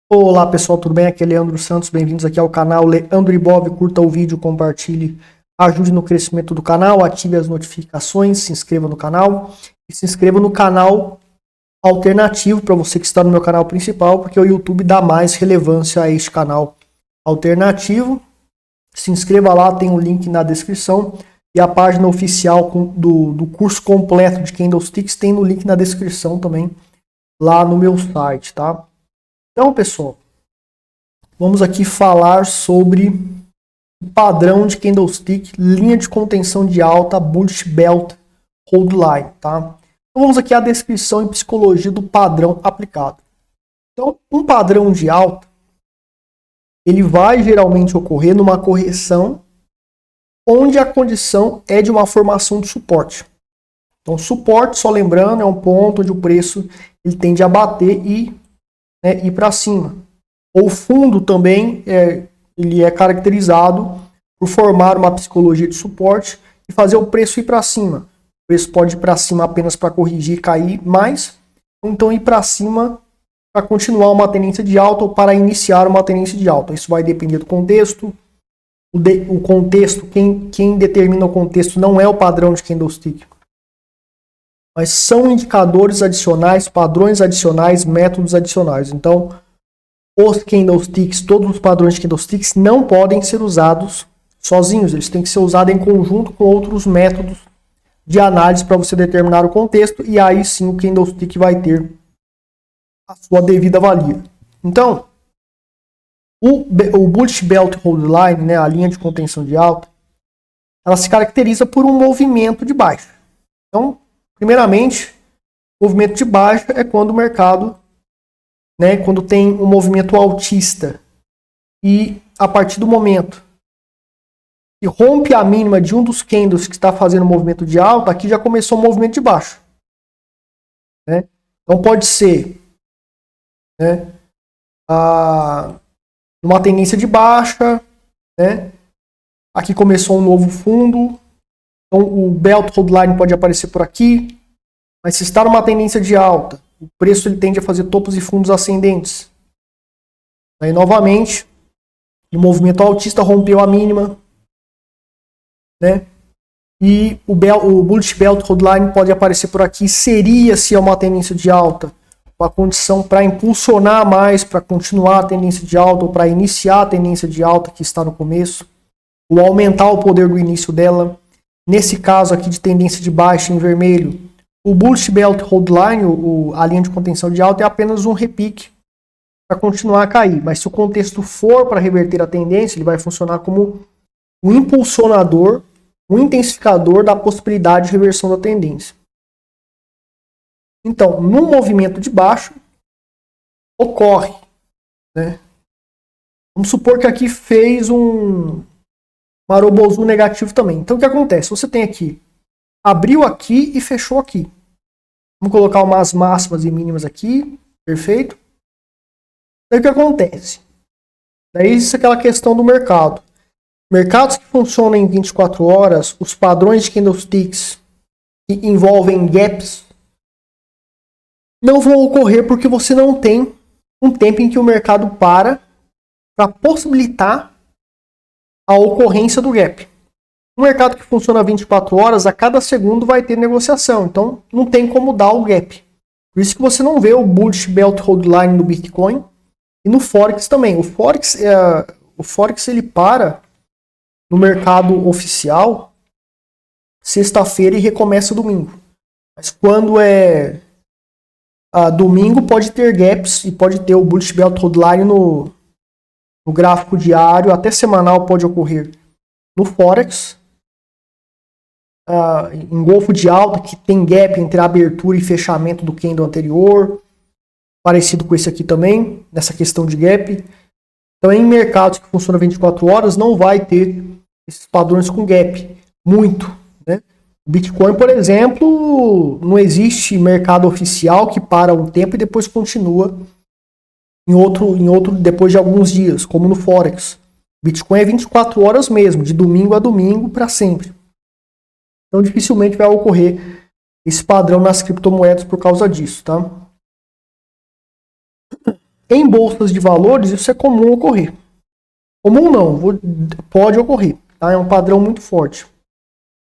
Olá pessoal, tudo bem? Aqui é Leandro Santos, bem-vindos aqui ao canal Leandro Ibov. Curta o vídeo, compartilhe, ajude no crescimento do canal, ative as notificações, se inscreva no canal e se inscreva no canal alternativo para você que está no meu canal principal, porque o YouTube dá mais relevância a este canal alternativo. Se inscreva lá, tem o link na descrição e a página oficial do curso completo de Candlesticks tem no link na descrição também, lá no meu site, tá? Então, pessoal, vamos aqui falar sobre o padrão de candlestick, linha de contenção de alta, bullish belt, hold line, tá? Então, vamos aqui à descrição e psicologia do padrão aplicado. Então, um padrão de alta, ele vai geralmente ocorrer numa correção onde a condição é de uma formação de suporte. Então, suporte, só lembrando, é um ponto onde o preço ele tende a bater e ir para cima. O fundo também ele é caracterizado por formar uma psicologia de suporte e fazer o preço ir para cima. O preço pode ir para cima apenas para corrigir e cair mais, ou então ir para cima para continuar uma tendência de alta ou para iniciar uma tendência de alta. Isso vai depender do contexto. O contexto, quem determina o contexto não é o padrão de candlestick, mas são indicadores adicionais, padrões adicionais, métodos adicionais. Então, os candlesticks, todos os padrões de candlesticks não podem ser usados sozinhos. Eles têm que ser usados em conjunto com outros métodos de análise para você determinar o contexto. E aí sim o candlestick vai ter a sua devida valia. Então, o bullish belt hold line, né, a linha de contenção de alta, ela se caracteriza por um movimento de baixa. Então, primeiramente, o movimento de baixa é quando o mercado, quando tem um movimento altista e a partir do momento que rompe a mínima de um dos candles que está fazendo um movimento de alta, aqui já começou um movimento de baixa. Então pode ser uma tendência de baixa, aqui começou um novo fundo, então o belt hold line pode aparecer por aqui, mas se está numa tendência de alta, o preço ele tende a fazer topos e fundos ascendentes. Aí novamente, o movimento altista rompeu a mínima, e o bullish belt hold line pode aparecer por aqui. Seria, se é uma tendência de alta, uma condição para impulsionar mais, para continuar a tendência de alta ou para iniciar a tendência de alta que está no começo, ou aumentar o poder do início dela. Nesse caso aqui de tendência de baixa em vermelho, o bullish belt hold line, a linha de contenção de alta, é apenas um repique para continuar a cair. Mas se o contexto for para reverter a tendência, ele vai funcionar como um impulsionador, um intensificador da possibilidade de reversão da tendência. Então, no movimento de baixa, ocorre, vamos supor que aqui fez um marobozu negativo também. Então, o que acontece? Você tem aqui, abriu aqui e fechou aqui. Vamos colocar umas máximas e mínimas aqui, perfeito? Daí o que acontece? Daí isso é aquela questão do mercado. Mercados que funcionam em 24 horas, os padrões de candlesticks que envolvem gaps não vão ocorrer porque você não tem um tempo em que o mercado para possibilitar a ocorrência do gap. Um mercado que funciona 24 horas, a cada segundo vai ter negociação, então não tem como dar o gap. Por isso que você não vê o bullish belt hold line no Bitcoin e no Forex também. O Forex ele para no mercado oficial sexta-feira e recomeça domingo. Mas quando é domingo pode ter gaps e pode ter o bullish belt hold line no gráfico diário, até semanal pode ocorrer no Forex. Engolfo de alta que tem gap entre a abertura e fechamento do candle anterior, parecido com esse aqui também, nessa questão de gap. Então, em mercados que funcionam 24 horas, não vai ter esses padrões com gap, muito. O Bitcoin, por exemplo, não existe mercado oficial que para um tempo e depois continua em outro depois de alguns dias, como no Forex. Bitcoin é 24 horas mesmo, de domingo a domingo para sempre. Então dificilmente vai ocorrer esse padrão nas criptomoedas por causa disso, tá? Em bolsas de valores, isso é comum ocorrer. Comum não, pode ocorrer. Tá? É um padrão muito forte.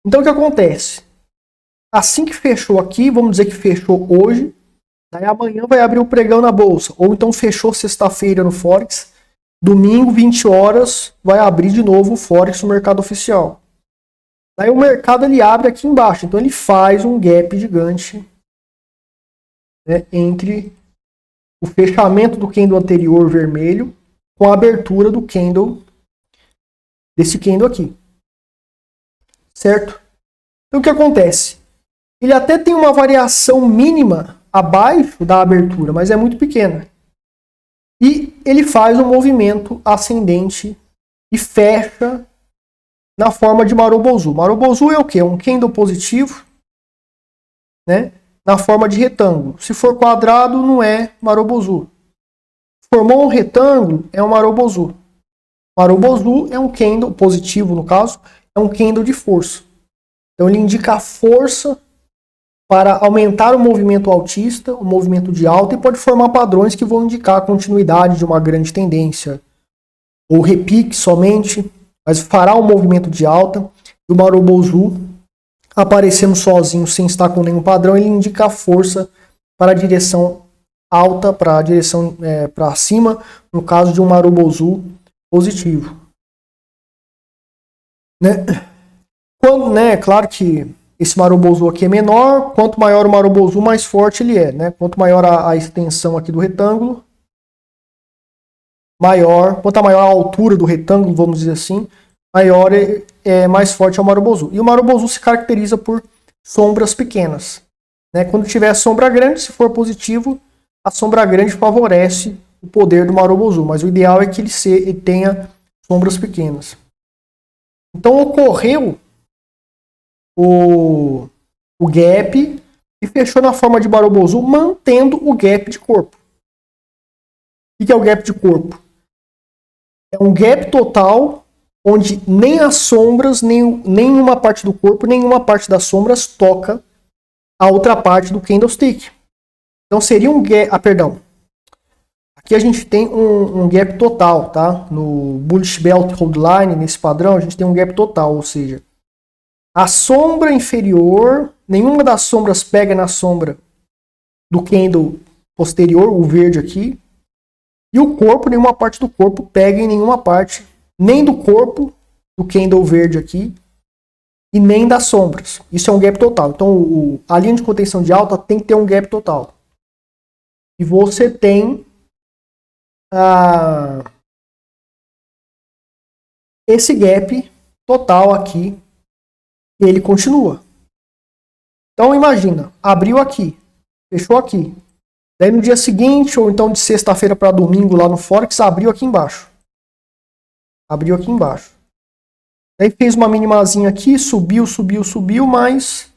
Então, o que acontece? Assim que fechou aqui, vamos dizer que fechou hoje, daí amanhã vai abrir o pregão na bolsa. Ou então fechou sexta-feira no Forex, domingo, 20 horas, vai abrir de novo o Forex no mercado oficial. Daí o mercado ele abre aqui embaixo, então ele faz um gap gigante, né, entre o fechamento do candle anterior vermelho com a abertura do candle, desse candle aqui. Certo? Então o que acontece? Ele até tem uma variação mínima abaixo da abertura, mas é muito pequena. E ele faz um movimento ascendente e fecha na forma de Marubozu. Marubozu é o quê? Um candle positivo, né? Na forma de retângulo. Se for quadrado, não é Marubozu. Formou um retângulo, é um Marubozu. Marubozu é um candle positivo, no caso, é um candle de força. Então ele indica a força para aumentar o movimento altista, o movimento de alta, e pode formar padrões que vão indicar a continuidade de uma grande tendência, ou repique somente, mas fará um movimento de alta. E o Marubozu, aparecendo sozinho, sem estar com nenhum padrão, ele indica a força para a direção alta, para a direção para cima, no caso de um Marubozu positivo. Né? Claro que esse Marubozu aqui é menor, quanto maior o Marubozu, mais forte ele é, né? Quanto maior a extensão aqui do retângulo, quanto maior a altura do retângulo, vamos dizer assim, maior mais forte é o Marubozu. E o Marubozu se caracteriza por sombras pequenas, né? Quando tiver sombra grande, se for positivo, a sombra grande favorece o poder do Marubozu, mas o ideal é que ele tenha sombras pequenas. Então ocorreu o gap e fechou na forma de Marubozu, mantendo o gap de corpo. O que é o gap de corpo? É um gap total onde nem as sombras, nenhuma parte do corpo, nenhuma parte das sombras toca a outra parte do candlestick. Então seria um gap... perdão. Aqui a gente tem um gap total, tá? No Bullish Belt Hold Line, nesse padrão, a gente tem um gap total, ou seja, a sombra inferior, nenhuma das sombras pega na sombra do candle posterior, o verde aqui, e o corpo, nenhuma parte do corpo pega em nenhuma parte, nem do corpo do candle verde aqui, e nem das sombras. Isso é um gap total. Então a linha de contenção de alta tem que ter um gap total. E você tem esse gap total aqui, e ele continua. Então imagina, abriu aqui, fechou aqui. Daí no dia seguinte, ou então de sexta-feira para domingo lá no Forex, abriu aqui embaixo. Abriu aqui embaixo. Daí fez uma minimazinha aqui, subiu, mas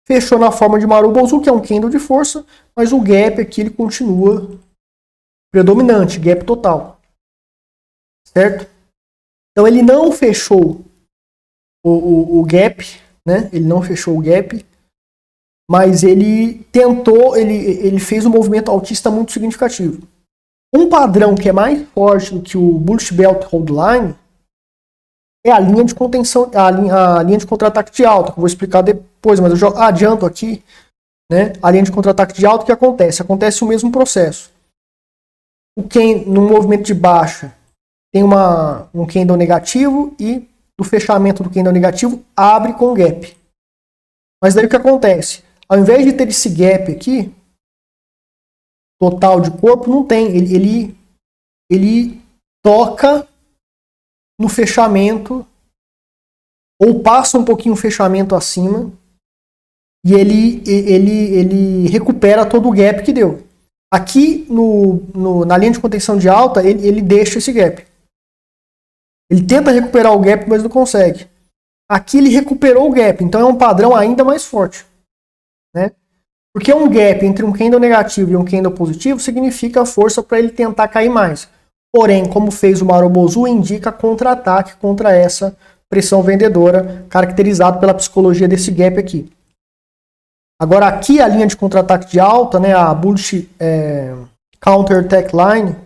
fechou na forma de Marubozu, que é um candle de força, mas o gap aqui ele continua predominante, gap total. Certo? Então ele não fechou o gap, né? Ele não fechou o gap, mas ele tentou, ele fez um movimento altista muito significativo. Um padrão que é mais forte do que o Bullish Belt Hold Line é a linha de contenção, a linha de contra-ataque de alta, que eu vou explicar depois, mas eu já adianto aqui, né? A linha de contra-ataque de alta, o que acontece? Acontece o mesmo processo. No movimento de baixa tem um candle negativo e do fechamento do candle negativo abre com gap. Mas daí o que acontece? Ao invés de ter esse gap aqui, total de corpo, não tem. Ele toca no fechamento, ou passa um pouquinho o fechamento acima, e ele recupera todo o gap que deu. Aqui na linha de contenção de alta, ele deixa esse gap. Ele tenta recuperar o gap, mas não consegue. Aqui ele recuperou o gap, então é um padrão ainda mais forte, né? Porque um gap entre um candle negativo e um candle positivo significa força para ele tentar cair mais. Porém, como fez o Marubozu, indica contra-ataque contra essa pressão vendedora, caracterizado pela psicologia desse gap aqui. Agora aqui a linha de contra-ataque de alta, né, a Bullish counter tech line,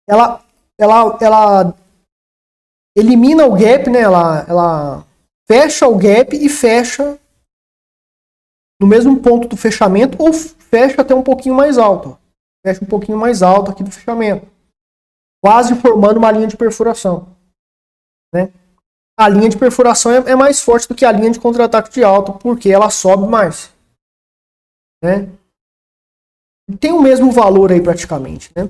ela elimina o gap, né? Ela fecha o gap e fecha no mesmo ponto do fechamento ou fecha até um pouquinho mais alto. Fecha um pouquinho mais alto aqui do fechamento, quase formando uma linha de perfuração, né? A linha de perfuração é mais forte do que a linha de contra-ataque de alta, porque ela sobe mais, né? Tem o mesmo valor aí praticamente, né?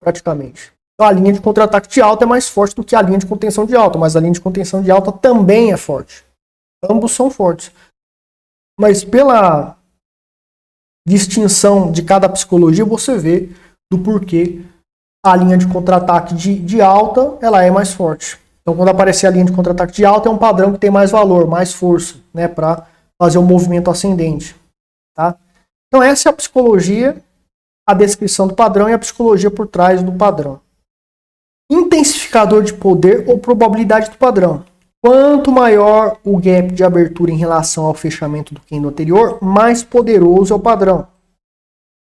Praticamente. Então, a linha de contra-ataque de alta é mais forte do que a linha de contenção de alta, mas a linha de contenção de alta também é forte. Ambos são fortes. Mas pela distinção de cada psicologia, você vê do porquê a linha de contra-ataque de alta ela é mais forte. Então, quando aparecer a linha de contra-ataque de alta, é um padrão que tem mais valor, mais força, né, para fazer o movimento ascendente. Tá? Então, essa é a psicologia, a descrição do padrão e a psicologia por trás do padrão. Intensificador de poder ou probabilidade do padrão. Quanto maior o gap de abertura em relação ao fechamento do candle anterior, mais poderoso é o padrão.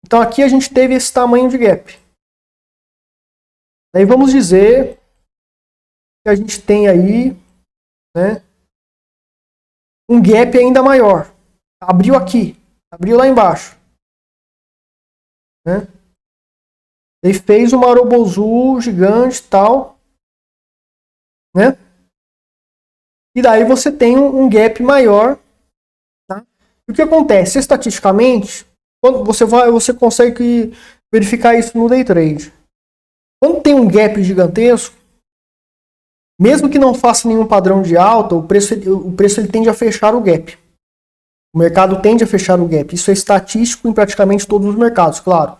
Então, aqui a gente teve esse tamanho de gap. Aí vamos dizer que a gente tem aí, né, um gap ainda maior. Abriu aqui, abriu lá embaixo, né? Ele fez uma Marobozu gigante e tal, né? E daí você tem um gap maior, tá? E o que acontece? Estatisticamente, quando você consegue verificar isso no day trade. Quando tem um gap gigantesco, mesmo que não faça nenhum padrão de alta, o preço ele tende a fechar o gap. O mercado tende a fechar o gap. Isso é estatístico em praticamente todos os mercados, claro.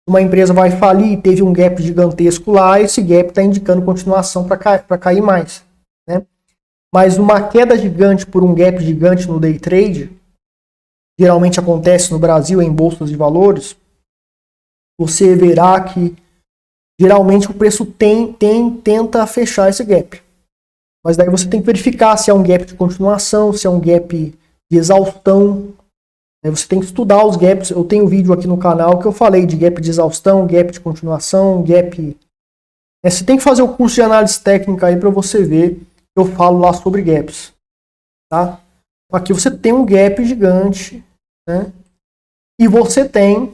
Uma empresa vai falir e teve um gap gigantesco lá, esse gap está indicando continuação para cair mais, né? Mas uma queda gigante por um gap gigante no day trade, geralmente acontece no Brasil em bolsas de valores, você verá que geralmente o preço tenta fechar esse gap. Mas daí você tem que verificar se é um gap de continuação, se é um gap de exaustão. Você tem que estudar os gaps. Eu tenho um vídeo aqui no canal que eu falei de gap de exaustão, gap de continuação, gap... Você tem que fazer o curso de análise técnica aí para você ver. Eu falo lá sobre gaps. Tá? Aqui você tem um gap gigante, né? E você tem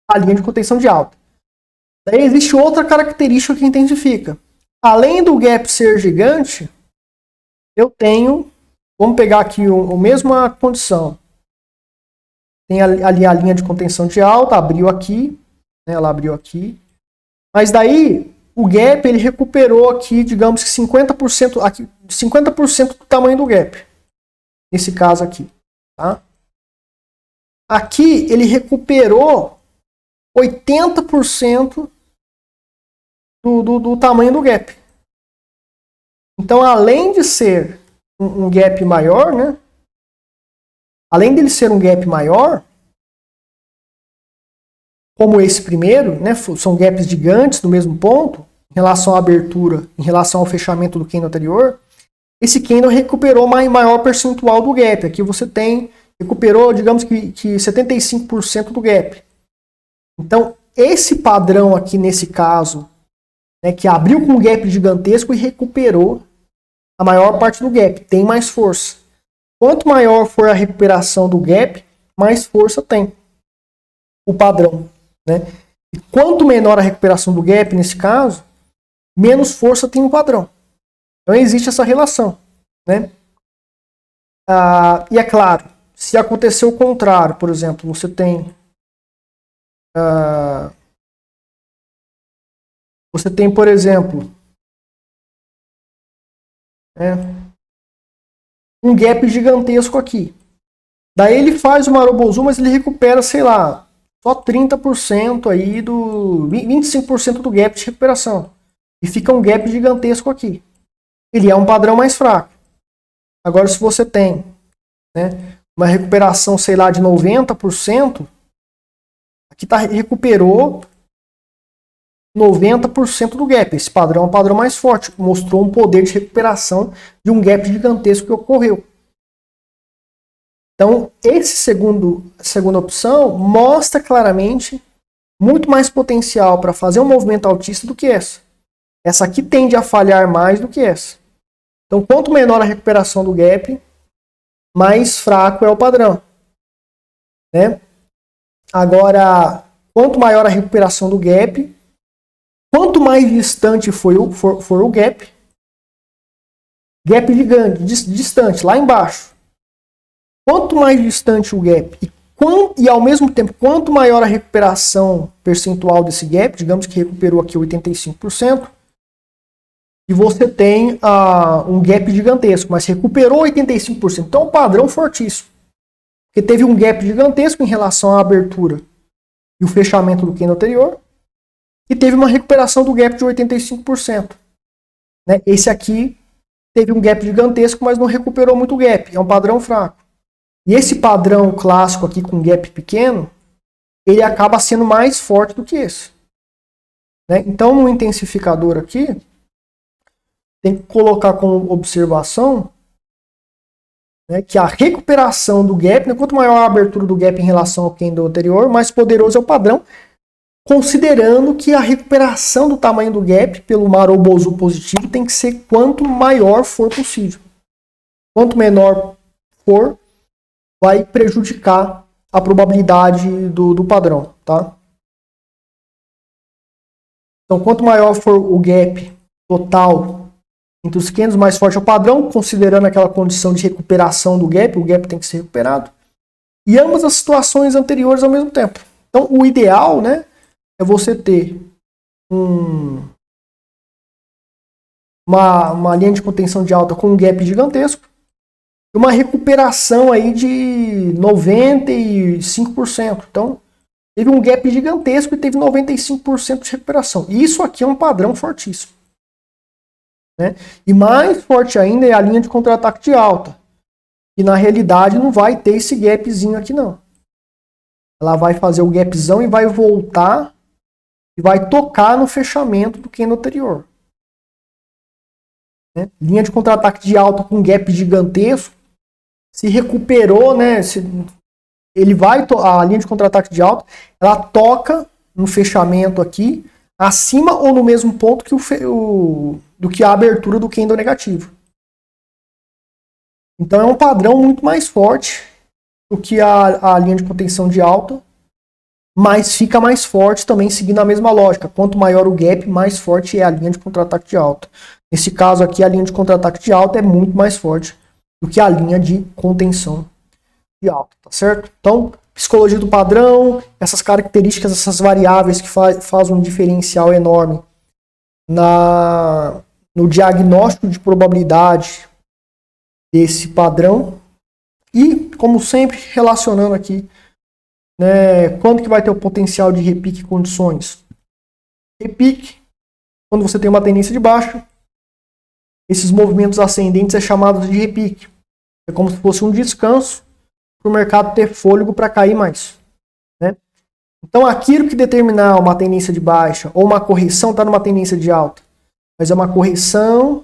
a linha de contenção de alta. Daí existe outra característica que intensifica. Além do gap ser gigante, eu tenho... Vamos pegar aqui a mesma condição. Tem ali a linha de contenção de alta, abriu aqui, né, ela abriu aqui. Mas daí, o gap, ele recuperou aqui, digamos que 50%, aqui, 50% do tamanho do gap. Nesse caso aqui. Tá? Aqui, ele recuperou 80% do tamanho do gap. Então, além de ser um gap maior, né? Além dele ser um gap maior, como esse primeiro, né, são gaps gigantes no mesmo ponto, em relação à abertura, em relação ao fechamento do candle anterior, esse candle recuperou maior percentual do gap. Aqui você recuperou, digamos que 75% do gap. Então, esse padrão aqui nesse caso, né, que abriu com um gap gigantesco e recuperou a maior parte do gap, tem mais força. Quanto maior for a recuperação do gap, mais força tem o padrão, né? E quanto menor a recuperação do gap, nesse caso, menos força tem o padrão. Então existe essa relação, né? E é claro, se acontecer o contrário, por exemplo, você tem por exemplo, um gap gigantesco aqui. Daí ele faz o Marobozu, mas ele recupera, sei lá, só 30% aí 25% do gap de recuperação. E fica um gap gigantesco aqui. Ele é um padrão mais fraco. Agora, se você tem, né, uma recuperação, sei lá, de 90%, aqui recuperou 90% do gap. Esse padrão é um padrão mais forte. Mostrou um poder de recuperação de um gap gigantesco que ocorreu. Então, segunda opção mostra claramente muito mais potencial para fazer um movimento altista do que essa. Essa aqui tende a falhar mais do que essa. Então, quanto menor a recuperação do gap, mais fraco é o padrão, né? Agora, quanto maior a recuperação do gap, quanto mais distante for o gap gigante, distante, lá embaixo. Quanto mais distante o gap e ao mesmo tempo, quanto maior a recuperação percentual desse gap, digamos que recuperou aqui 85%, e você tem um gap gigantesco, mas recuperou 85%. Então, é um padrão fortíssimo. Porque teve um gap gigantesco em relação à abertura e o fechamento do candle anterior, e teve uma recuperação do gap de 85%. Né? Esse aqui teve um gap gigantesco, mas não recuperou muito o gap. É um padrão fraco. E esse padrão clássico aqui com gap pequeno, ele acaba sendo mais forte do que esse. Né? Então, no intensificador aqui, tem que colocar como observação, né, que a recuperação do gap, né, quanto maior a abertura do gap em relação ao candle anterior, mais poderoso é o padrão, considerando que a recuperação do tamanho do gap pelo Marou Bozu positivo tem que ser quanto maior for possível. Quanto menor for, vai prejudicar a probabilidade do padrão, tá? Então, quanto maior for o gap total entre os candles, mais forte é o padrão, considerando aquela condição de recuperação do gap, o gap tem que ser recuperado. E ambas as situações anteriores ao mesmo tempo. Então, o ideal, né, é você ter uma linha de contenção de alta com um gap gigantesco, uma recuperação aí de 95%. Então, teve um gap gigantesco e teve 95% de recuperação. Isso aqui é um padrão fortíssimo. Né? E mais forte ainda é a linha de contra-ataque de alta. E na realidade não vai ter esse gapzinho aqui não. Ela vai fazer o gapzão e vai voltar e vai tocar no fechamento do candle anterior. Né? Linha de contra-ataque de alta com gap gigantesco. Se recuperou, né? A linha de contra-ataque de alta, ela toca no fechamento aqui, acima ou no mesmo ponto que do que a abertura do candle negativo. Então é um padrão muito mais forte do que a linha de contenção de alta, mas fica mais forte também seguindo a mesma lógica. Quanto maior o gap, mais forte é a linha de contra-ataque de alta. Nesse caso aqui, a linha de contra-ataque de alta é muito mais forte do que a linha de contenção de alta, tá certo? Então, psicologia do padrão, essas características, essas variáveis que fazem um diferencial enorme no diagnóstico de probabilidade desse padrão. E, como sempre, relacionando aqui, né, quando que vai ter o potencial de repique e condições? Repique, quando você tem uma tendência de baixa, esses movimentos ascendentes é chamado de repique. É como se fosse um descanso para o mercado ter fôlego para cair mais. Né? Então, aquilo que determinar uma tendência de baixa ou uma correção está numa tendência de alta, mas é uma correção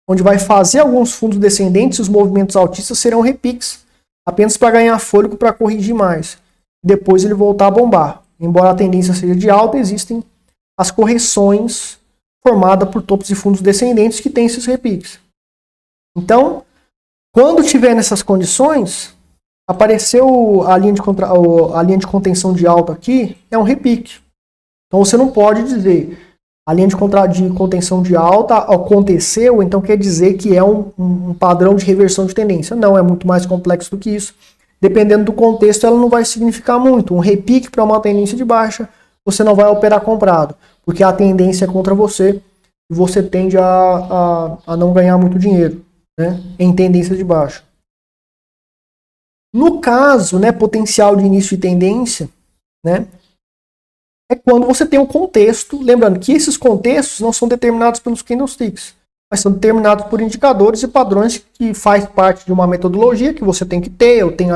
onde vai fazer alguns fundos descendentes e os movimentos altistas serão repiques, apenas para ganhar fôlego para corrigir mais. Depois ele voltar a bombar. Embora a tendência seja de alta, existem as correções formadas por topos e fundos descendentes que têm esses repiques. Então, quando tiver nessas condições, apareceu a linha de contenção de alta aqui, é um repique. Então você não pode dizer a linha de contenção de alta aconteceu, então quer dizer que é um padrão de reversão de tendência. Não, é muito mais complexo do que isso. Dependendo do contexto, ela não vai significar muito. Um repique para uma tendência de baixa, você não vai operar comprado, porque a tendência é contra você e você tende a não ganhar muito dinheiro, né, em tendência de baixa. No caso, né, potencial de início de tendência, né, é quando você tem um contexto, lembrando que esses contextos não são determinados pelos candlesticks, mas são determinados por indicadores e padrões que faz parte de uma metodologia que você tem que ter. Eu tenho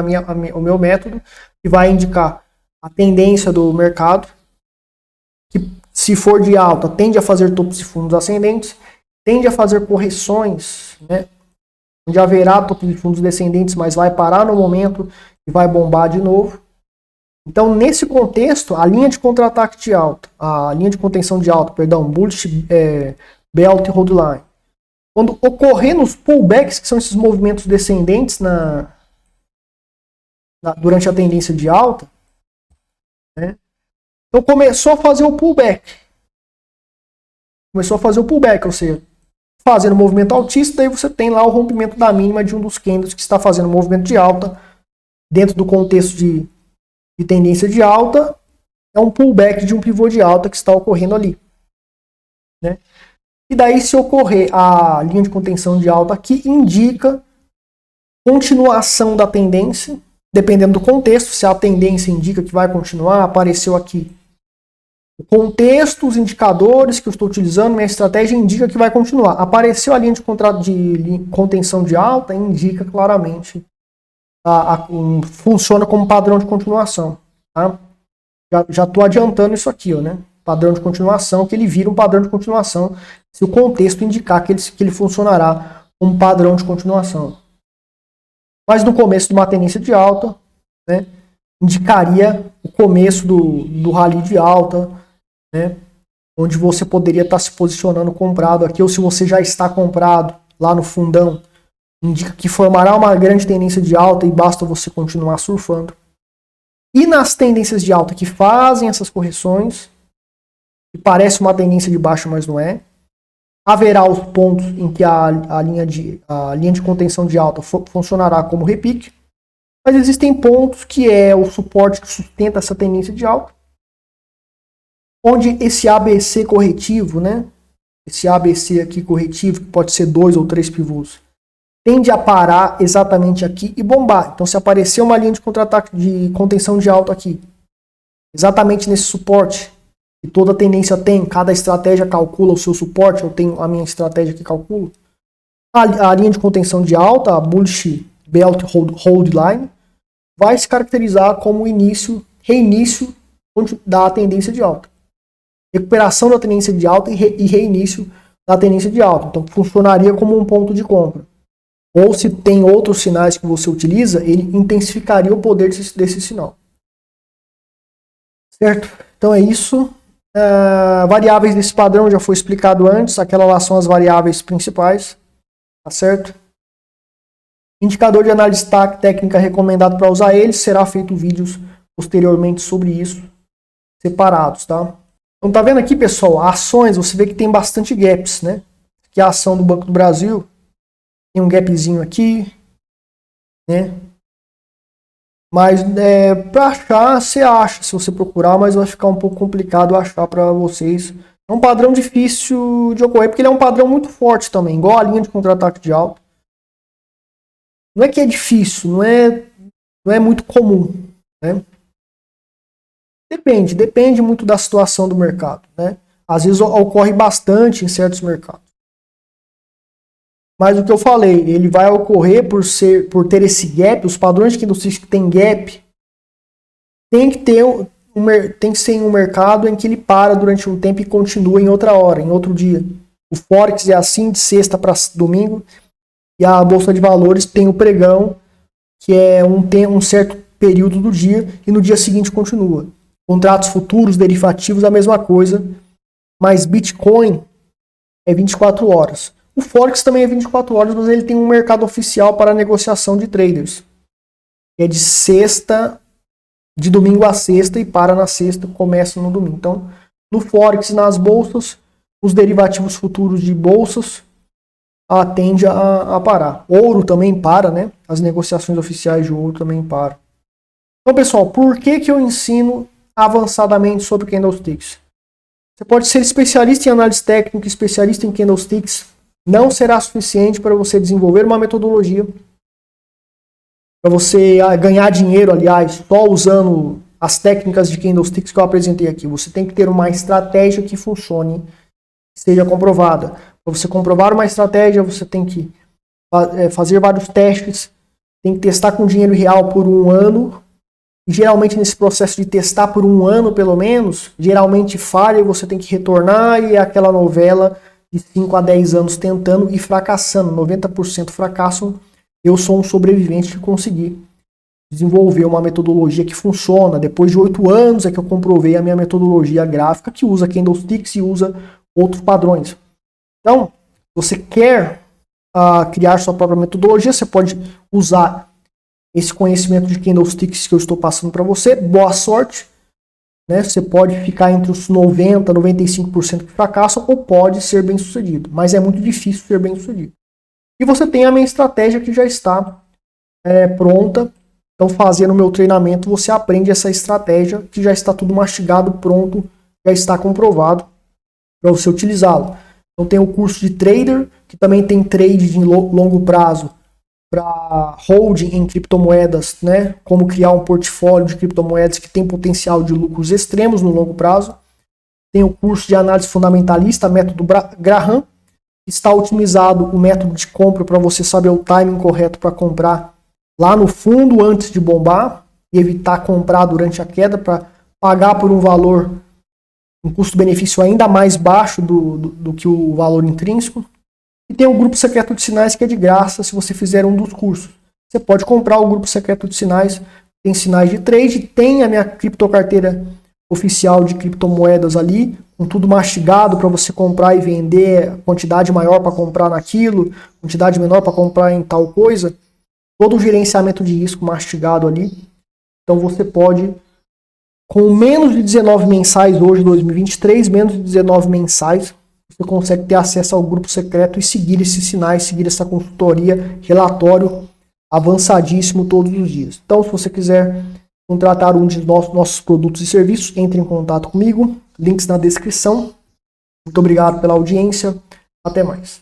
o meu método que vai indicar a tendência do mercado, que se for de alta tende a fazer topos e fundos ascendentes, tende a fazer correções, né, onde haverá topo de fundos descendentes, mas vai parar no momento e vai bombar de novo. Então, nesse contexto, a linha de contra-ataque de alta, a linha de contenção de alta, perdão, bullish belt hold line, quando ocorrer nos pullbacks, que são esses movimentos descendentes durante a tendência de alta, né? Então começou a fazer o pullback. Ou seja, fazendo movimento altista, daí você tem lá o rompimento da mínima de um dos candles que está fazendo movimento de alta, dentro do contexto de tendência de alta, é um pullback de um pivô de alta que está ocorrendo ali, né? E daí, se ocorrer a linha de contenção de alta aqui, indica continuação da tendência, dependendo do contexto. Se a tendência indica que vai continuar, apareceu aqui o contexto, os indicadores que eu estou utilizando, minha estratégia indica que vai continuar. Apareceu a linha de contenção de alta, indica claramente, funciona como padrão de continuação. Tá? Já estou adiantando isso aqui, ó, né? Padrão de continuação, que ele vira um padrão de continuação se o contexto indicar que ele funcionará como padrão de continuação. Mas no começo de uma tendência de alta, né, indicaria o começo do rally de alta, né, onde você poderia estar se posicionando comprado aqui, ou se você já está comprado lá no fundão, indica que formará uma grande tendência de alta e basta você continuar surfando. E nas tendências de alta que fazem essas correções, que parece uma tendência de baixa, mas não é, haverá os pontos em que a linha de contenção de alta funcionará como repique, mas existem pontos que é o suporte que sustenta essa tendência de alta, onde esse ABC corretivo, né, esse ABC aqui corretivo, que pode ser 2 ou 3 pivôs, tende a parar exatamente aqui e bombar. Então, se aparecer uma linha de contra-ataque de contenção de alta aqui, exatamente nesse suporte, que toda tendência tem, cada estratégia calcula o seu suporte, eu tenho a minha estratégia que calculo, a linha de contenção de alta, a bullish belt hold line, vai se caracterizar como reinício da tendência de alta. Recuperação da tendência de alta e reinício da tendência de alta. Então, funcionaria como um ponto de compra. Ou se tem outros sinais que você utiliza, ele intensificaria o poder desse sinal. Certo? Então é isso. Variáveis desse padrão já foi explicado antes. Aquelas lá são as variáveis principais. Tá certo? Indicador de análise técnica recomendado para usar ele. Será feito vídeos posteriormente sobre isso, separados, tá? Então tá vendo aqui, pessoal, ações, você vê que tem bastante gaps, né? Aqui é a ação do Banco do Brasil, tem um gapzinho aqui, né? Mas para achar, você acha, se você procurar, mas vai ficar um pouco complicado achar para vocês. É um padrão difícil de ocorrer, porque ele é um padrão muito forte também, igual a linha de contra-ataque de alta. Não é que é difícil, não é muito comum, né? Depende muito da situação do mercado, né? Às vezes ocorre bastante em certos mercados. Mas o que eu falei, ele vai ocorrer por ter esse gap, os padrões de candlestick que tem gap, tem que ser em um mercado em que ele para durante um tempo e continua em outra hora, em outro dia. O Forex é assim de sexta para domingo, e a Bolsa de Valores tem o pregão, que é um certo período do dia, e no dia seguinte continua. Contratos futuros, derivativos, a mesma coisa, mas Bitcoin é 24 horas. O Forex também é 24 horas, mas ele tem um mercado oficial para negociação de traders. É de domingo a sexta e para na sexta, começa no domingo. Então, no Forex e nas bolsas, os derivativos futuros de bolsas tende a parar. Ouro também para, né? As negociações oficiais de ouro também param. Então, pessoal, por que eu ensino avançadamente sobre candlesticks? Você pode ser especialista em análise técnica, especialista em candlesticks, não será suficiente para você desenvolver uma metodologia, para você ganhar dinheiro, aliás, só usando as técnicas de candlesticks que eu apresentei aqui. Você tem que ter uma estratégia que funcione, que seja comprovada. Para você comprovar uma estratégia, você tem que fazer vários testes, tem que testar com dinheiro real por um ano. E geralmente nesse processo de testar por um ano pelo menos, geralmente falha e você tem que retornar e é aquela novela de 5 a 10 anos tentando e fracassando. 90% fracassam. Eu sou um sobrevivente que consegui desenvolver uma metodologia que funciona. Depois de 8 anos é que eu comprovei a minha metodologia gráfica, que usa candlesticks e usa outros padrões. Então, você quer criar sua própria metodologia, você pode usar esse conhecimento de candlesticks que eu estou passando para você. Boa sorte. Né? Você pode ficar entre os 90%, 95% que fracassam, ou pode ser bem sucedido. Mas é muito difícil ser bem sucedido. E você tem a minha estratégia que já está pronta. Então, fazendo o meu treinamento, você aprende essa estratégia que já está tudo mastigado, pronto, já está comprovado para você utilizá-lo. Então, tem o curso de trader, que também tem trade de longo prazo para holding em criptomoedas, né? Como criar um portfólio de criptomoedas que tem potencial de lucros extremos no longo prazo. Tem o curso de análise fundamentalista, método Graham. Está otimizado o método de compra para você saber o timing correto para comprar lá no fundo antes de bombar e evitar comprar durante a queda para pagar por um valor, um custo-benefício ainda mais baixo do que o valor intrínseco. E tem o grupo secreto de sinais que é de graça se você fizer um dos cursos. Você pode comprar o grupo secreto de sinais, tem sinais de trade, tem a minha criptocarteira oficial de criptomoedas ali, com tudo mastigado para você comprar e vender, quantidade maior para comprar naquilo, quantidade menor para comprar em tal coisa. Todo o gerenciamento de risco mastigado ali. Então você pode, com menos de 19 mensais hoje, 2023, menos de 19 mensais, você consegue ter acesso ao grupo secreto e seguir esses sinais, seguir essa consultoria, relatório avançadíssimo todos os dias. Então, se você quiser contratar um de nossos produtos e serviços, entre em contato comigo. Links na descrição. Muito obrigado pela audiência. Até mais.